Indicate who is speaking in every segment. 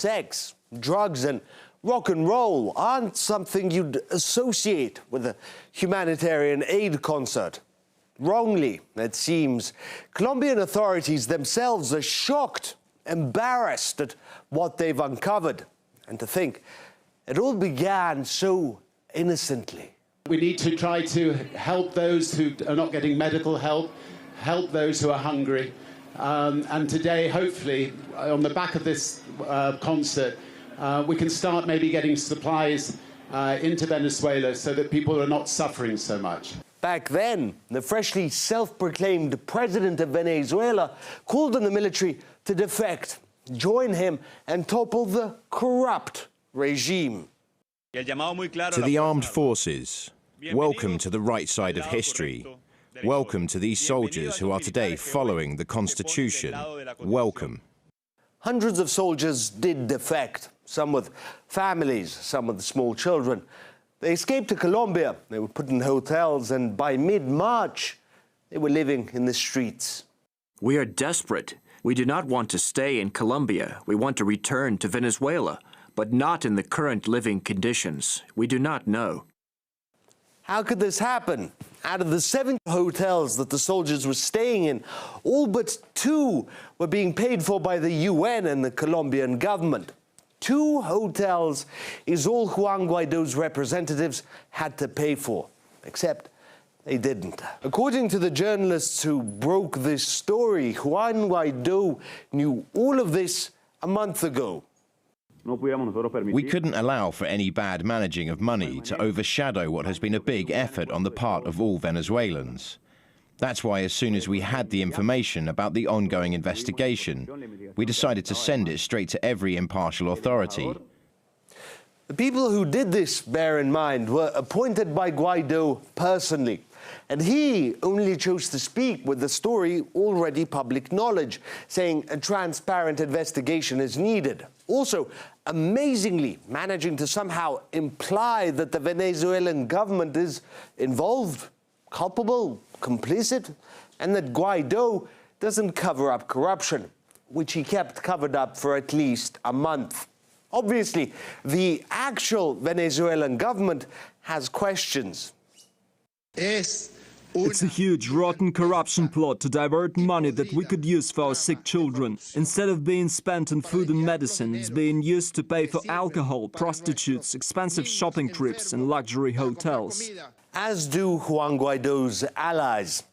Speaker 1: Sex, drugs and rock and roll aren't something you'd associate with a humanitarian aid concert. Wrongly, it seems. Colombian authorities themselves are shocked, embarrassed at what they've uncovered. And to think, it all began so innocently.
Speaker 2: We need to try to help those who are not getting medical help those who are hungry. And today, hopefully, on the back of this concert, we can start maybe getting supplies into Venezuela so that people are not suffering so much.
Speaker 1: Back then, the freshly self-proclaimed president of Venezuela called on the military to defect, join him, and topple the corrupt regime.
Speaker 3: To the armed forces, welcome to the right side of history. Welcome to these soldiers who are today following the Constitution. Welcome.
Speaker 1: Hundreds of soldiers did defect, some with families, some with small children. They escaped to Colombia, they were put in hotels, and by mid-March, they were living in the streets.
Speaker 4: We are desperate. We do not want to stay in Colombia. We want to return to Venezuela, but not in the current living conditions. We do not know.
Speaker 1: How could this happen? Out of the 7 hotels that the soldiers were staying in, all but 2 were being paid for by the UN and the Colombian government. 2 hotels is all Juan Guaido's representatives had to pay for, except they didn't. According to the journalists who broke this story, Juan Guaido knew all of this a month ago.
Speaker 3: We couldn't allow for any bad managing of money to overshadow what has been a big effort on the part of all Venezuelans. That's why as soon as we had the information about the ongoing investigation, we decided to send it straight to every impartial authority.
Speaker 1: The people who did this, bear in mind, were appointed by Guaido personally. And he only chose to speak with the story already public knowledge, saying a transparent investigation is needed. Also, amazingly, managing to somehow imply that the Venezuelan government is involved, culpable, complicit, and that Guaido doesn't cover up corruption, which he kept covered up for at least a month. Obviously, the actual Venezuelan government has questions.
Speaker 5: It's a huge, rotten corruption plot to divert money that we could use for our sick children. Instead of being spent on food and medicine, it's being used to pay for alcohol, prostitutes, expensive shopping trips and luxury hotels.
Speaker 1: As do Juan Guaido's allies.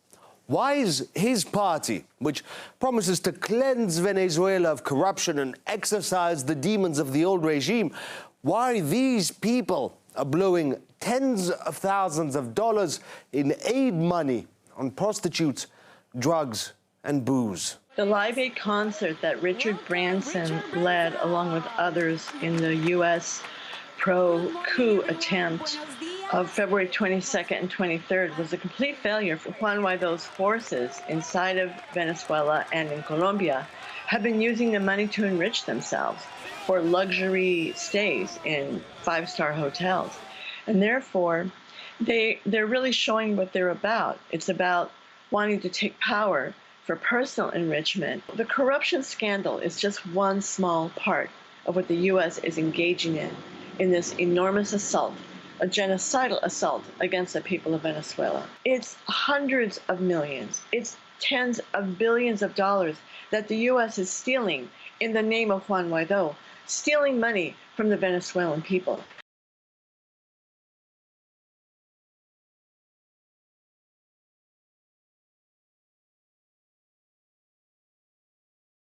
Speaker 1: Why is his party, which promises to cleanse Venezuela of corruption and exorcise the demons of the old regime, why these people are blowing tens of thousands of dollars in aid money on prostitutes, drugs, and booze?
Speaker 6: The Live Aid concert that Richard Branson led, along with others in the U.S. pro-coup attempt of February 22nd and 23rd, was a complete failure. For Juan Guaido's forces inside of Venezuela and in Colombia have been using the money to enrich themselves for luxury stays in 5-star hotels. And therefore, they're really showing what they're about. It's about wanting to take power for personal enrichment. The corruption scandal is just one small part of what the U.S. is engaging in this enormous assault, a genocidal assault against the people of Venezuela. It's hundreds of millions, it's tens of billions of dollars that the U.S. is stealing in the name of Juan Guaido, stealing money from the Venezuelan people.